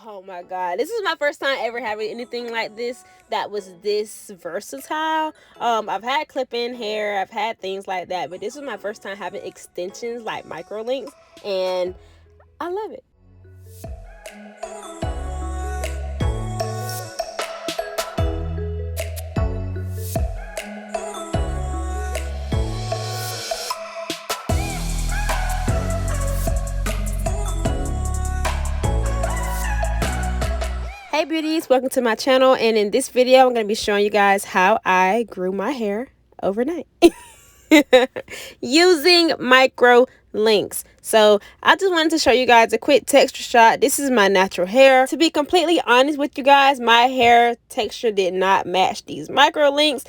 Oh my god, this is my first time ever having anything like this that was this versatile. I've had clip-in hair, I've had things like that, but this is my first time having extensions like microlinks, and I love it. Hey beauties, welcome to my channel, and in this video I'm going to be showing you guys how I grew my hair overnight using micro links. So I just wanted to show you guys a quick texture shot. This is my natural hair. To be completely honest with you guys, my hair texture did not match these micro links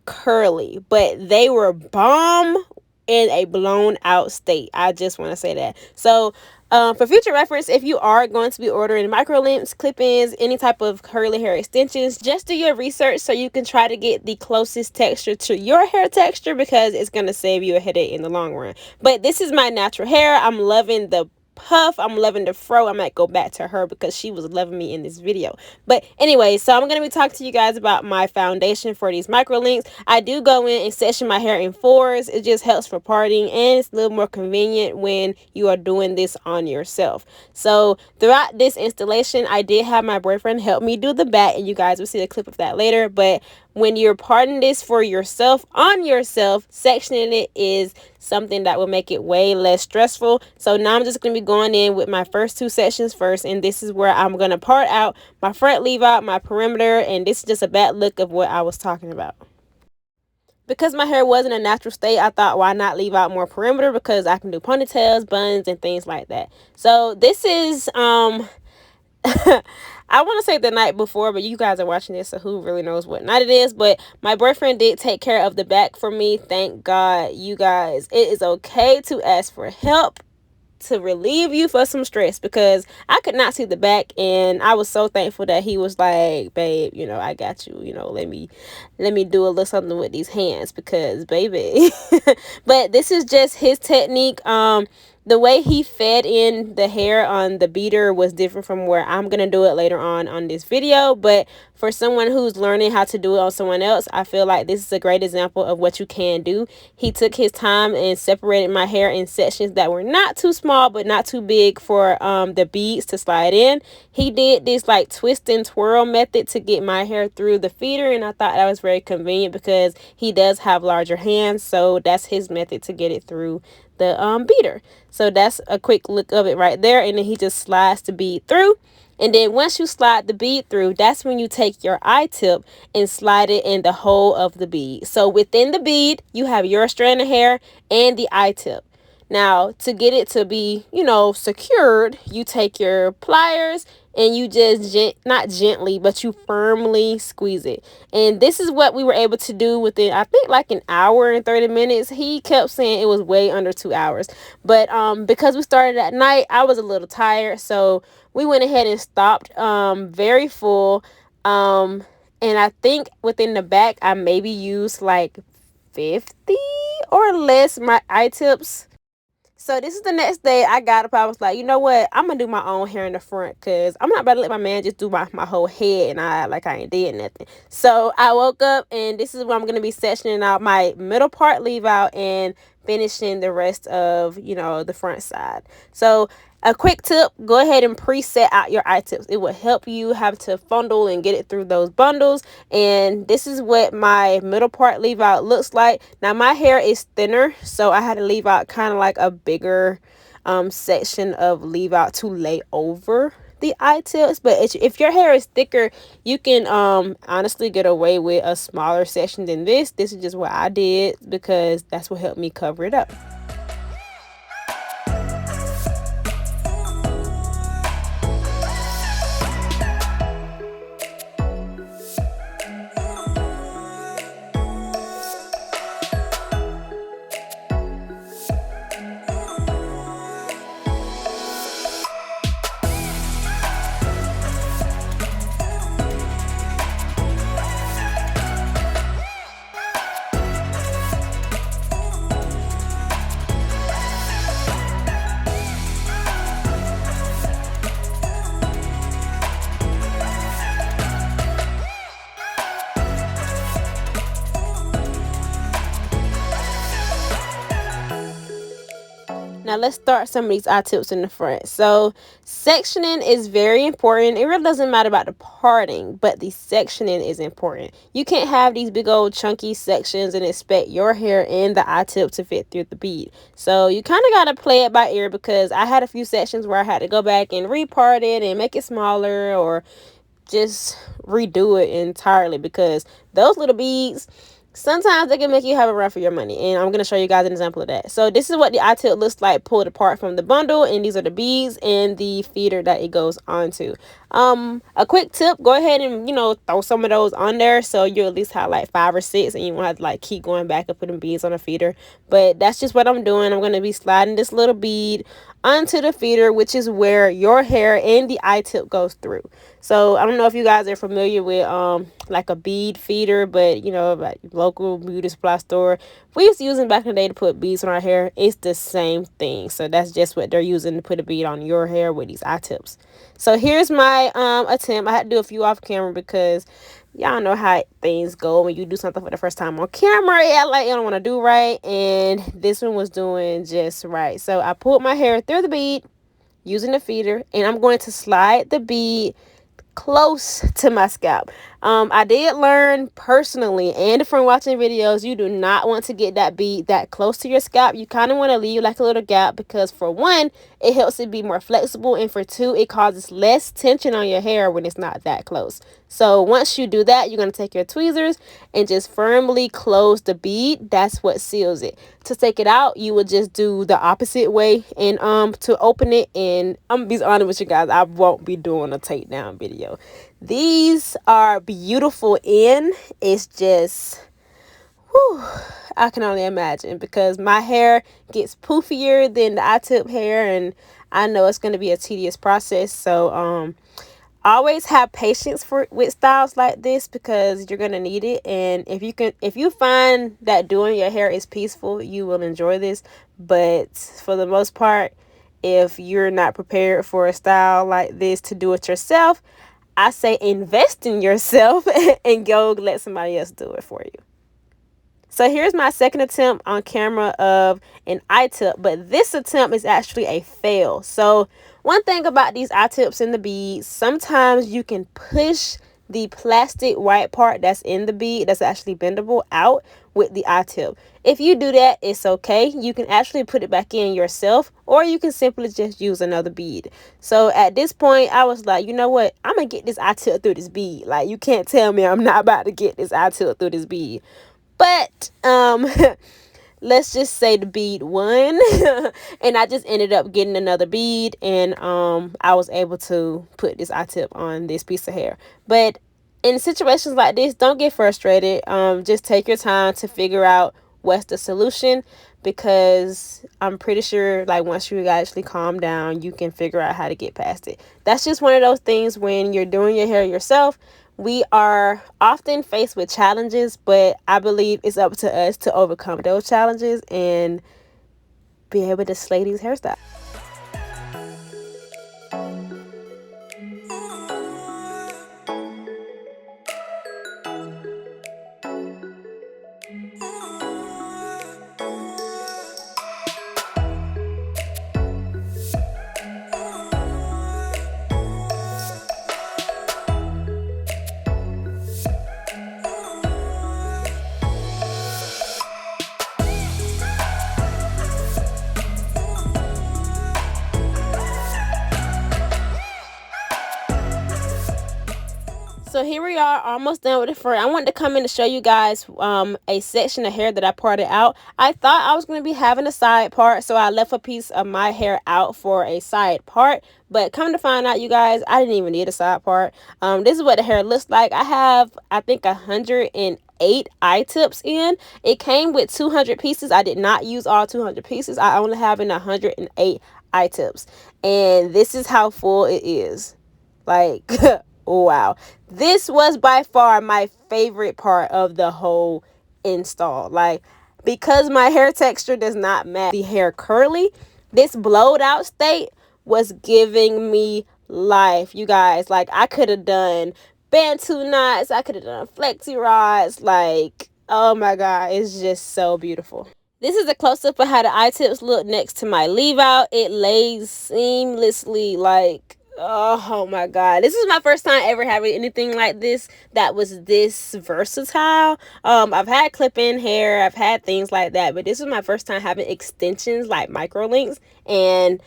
curly, but they were bomb in a blown out state. I just want to say that. So for future reference, if you are going to be ordering microlinks, clip-ins, any type of curly hair extensions, just do your research so you can try to get the closest texture to your hair texture, because it's going to save you a headache in the long run. But this is my natural hair. I'm loving the puff, I'm loving the fro. I might go back to her because she was loving me in this video. But anyway, so I'm going to be talking to you guys about my foundation for these micro links. I do go in and section my hair in 4s. It just helps for parting, and it's a little more convenient when you are doing this on yourself. So throughout this installation, I did have my boyfriend help me do the back, and you guys will see the clip of that later. But when you're parting this for yourself, on yourself, sectioning it is something that will make it way less stressful. So now I'm just going to be going in with my first 2 sections first, and this is where I'm going to part out my front leave out, my perimeter, and this is just a bad look of what I was talking about. Because my hair wasn't a natural state, I thought, why not leave out more perimeter, because I can do ponytails, buns, and things like that. So this is I want to say the night before, but you guys are watching this, so who really knows what night it is. But my boyfriend did take care of the back for me. Thank God, you guys. It is okay to ask for help to relieve you for some stress, because I could not see the back, and I was so thankful that he was like, babe, you know, I got you, you know, let me do a little something with these hands, because baby. But this is just his technique. The way he fed in the hair on the beater was different from where I'm going to do it later on this video. But for someone who's learning how to do it on someone else, I feel like this is a great example of what you can do. He took his time and separated my hair in sections that were not too small, but not too big for the beads to slide in. He did this like twist and twirl method to get my hair through the feeder, and I thought that was very convenient because he does have larger hands. So that's his method to get it through the beater. So that's a quick look of it right there, and then he just slides the bead through. And then once you slide the bead through, that's when you take your I-tip and slide it in the hole of the bead. So within the bead, you have your strand of hair and the I-tip. Now, to get it to be, you know, secured, you take your pliers and you just, not gently, but you firmly squeeze it. And this is what we were able to do within, I think, like an hour and 30 minutes. He kept saying it was way under 2 hours. But because we started at night, I was a little tired. So we went ahead and stopped very full. And I think within the back, I maybe used like 50 or less my I-tips. So this is the next day. I got up. I was like, you know what? I'm going to do my own hair in the front, because I'm not about to let my man just do my whole head and I ain't did nothing. So I woke up, and this is where I'm going to be sectioning out my middle part leave out and finishing the rest of, you know, the front side. So a quick tip, go ahead and preset out your I-tips. It will help you have to fondle and get it through those bundles. And this is what my middle part leave out looks like. Now my hair is thinner, so I had to leave out kind of like a bigger section of leave out to lay over the I-tips. But if your hair is thicker, you can honestly get away with a smaller section than this. This is just what I did, because that's what helped me cover it up. now let's start some of these eye tips in the front. So sectioning is very important. It really doesn't matter about the parting, but the sectioning is important. You can't have these big old chunky sections and expect your hair and the eye tip to fit through the bead. So you kind of got to play it by ear, because I had a few sections where I had to go back and repart it and make it smaller, or just redo it entirely, because those little beads, sometimes they can make you have a run for your money, and I'm going to show you guys an example of that. So this is what the eye tip looks like pulled apart from the bundle, and these are the beads and the feeder that it goes onto. A quick tip, go ahead and throw some of those on there, so you at least have like 5 or 6, and you won't have to like keep going back and putting beads on a feeder. But that's just what I'm doing. I'm going to be sliding this little bead onto the feeder, which is where your hair and the eye tip goes through. So I don't know if you guys are familiar with like a bead feeder, but like local beauty supply store, we used to use them back in the day to put beads on our hair. It's the same thing. So that's just what they're using to put a bead on your hair with these eye tips. So here's my attempt. I had to do a few off camera, because y'all know how things go when you do something for the first time on camera. Yeah, like you don't want to do right, and this one was doing just right. So I pulled my hair through the bead using the feeder, and I'm going to slide the bead close to my scalp. I did learn personally and from watching videos, you do not want to get that bead that close to your scalp. You kind of want to leave like a little gap, because for one, it helps it be more flexible, and for two, it causes less tension on your hair when it's not that close. So once you do that, you're going to take your tweezers and just firmly close the bead. That's what seals it. To take it out, you would just do the opposite way, and to open it, and I'm gonna be honest with you guys, I won't be doing a takedown video. These are beautiful in. It's just, whew, I can only imagine, because my hair gets poofier than the eye tip hair, and I know it's going to be a tedious process. So always have patience with styles like this, because you're going to need it. And if you find that doing your hair is peaceful, you will enjoy this. But for the most part, if you're not prepared for a style like this to do it yourself, I say invest in yourself and go let somebody else do it for you. So here's my second attempt on camera of an eye tip, but this attempt is actually a fail. So one thing about these eye tips and the beads, sometimes you can push the plastic white part that's in the bead, that's actually bendable, out with the eye tip. If you do that, it's okay. You can actually put it back in yourself, or you can simply just use another bead. So at this point, I was like, you know what? I'm going to get this eye tip through this bead. Like, you can't tell me I'm not about to get this eye tip through this bead. But let's just say the bead won. And I just ended up getting another bead, and I was able to put this eye tip on this piece of hair. But in situations like this, don't get frustrated. Just take your time to figure out what's the solution, because I'm pretty sure like once you actually calm down, you can figure out how to get past it. That's just one of those things when you're doing your hair yourself. We are often faced with challenges, but I believe it's up to us to overcome those challenges and be able to slay these hairstyles. So here we are, almost done with the fur. I wanted to come in to show you guys a section of hair that I parted out. I thought I was going to be having a side part, so I left a piece of my hair out for a side part. But come to find out, you guys, I didn't even need a side part. This is what the hair looks like. I have, I think, 108 eye tips in. It came with 200 pieces. I did not use all 200 pieces. I only have 108 eye tips. And this is how full it is. Like... wow, this was by far my favorite part of the whole install. Like, because my hair texture does not match the hair curly, this blowed out state was giving me life, you guys. Like, I could have done bantu knots, I could have done flexi rods. Like, oh my god, it's just so beautiful. This is a close-up of how the eye tips look next to my leave out. It lays seamlessly, like, oh my god. This is my first time ever having anything like this that was this versatile. I've had clip-in hair, I've had things like that, but this was my first time having extensions like microlinks, and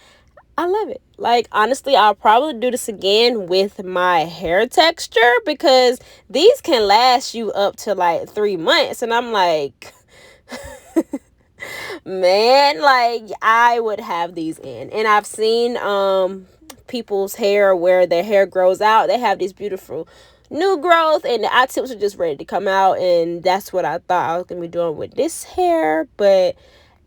I love it. Like, honestly, I'll probably do this again with my hair texture, because these can last you up to like 3 months, and I'm like, man, like, I would have these in. And I've seen people's hair where their hair grows out. They have these beautiful new growth, and the eye tips are just ready to come out, and that's what I thought I was gonna be doing with this hair. But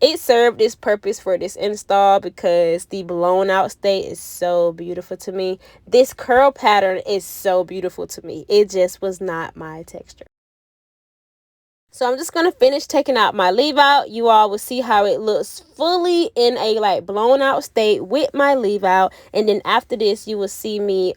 it served its purpose for this install, because the blown out state is so beautiful to me. This curl pattern is so beautiful to me. It just was not my texture. So I'm just going to finish taking out my leave out. You all will see how it looks fully in a like blown out state with my leave out. And then after this, you will see me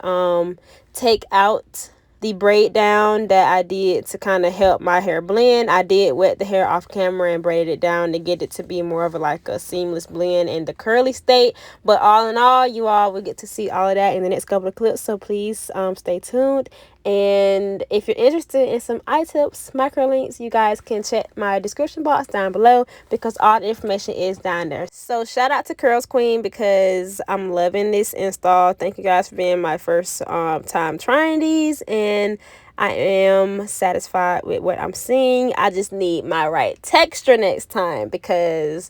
take out the braid down that I did to kind of help my hair blend. I did wet the hair off camera and braided it down to get it to be more of a seamless blend in the curly state. But all in all, you all will get to see all of that in the next couple of clips, so please stay tuned. And if you're interested in some eye tips, microlinks, you guys can check my description box down below, because all the information is down there. So shout out to CurlsQueen, because I'm loving this install. Thank you guys for being my first time trying these, and I am satisfied with what I'm seeing. I just need my right texture next time, because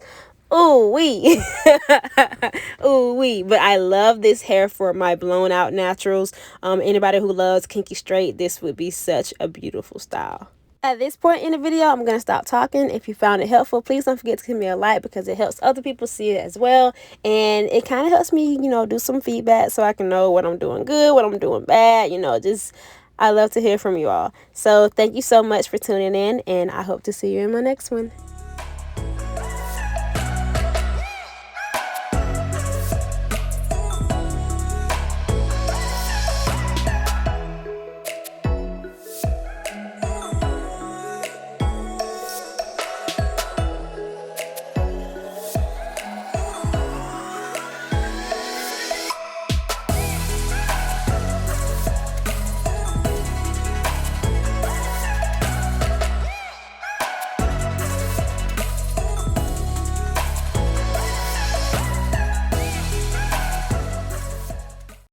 ooh wee. Ooh wee. But I love this hair for my blown out naturals. Anybody who loves kinky straight, this would be such a beautiful style. At this point in the video, I'm going to stop talking. If you found it helpful, please don't forget to give me a like, because it helps other people see it as well. And it kind of helps me, do some feedback so I can know what I'm doing good, what I'm doing bad, just I love to hear from you all. So thank you so much for tuning in, and I hope to see you in my next one.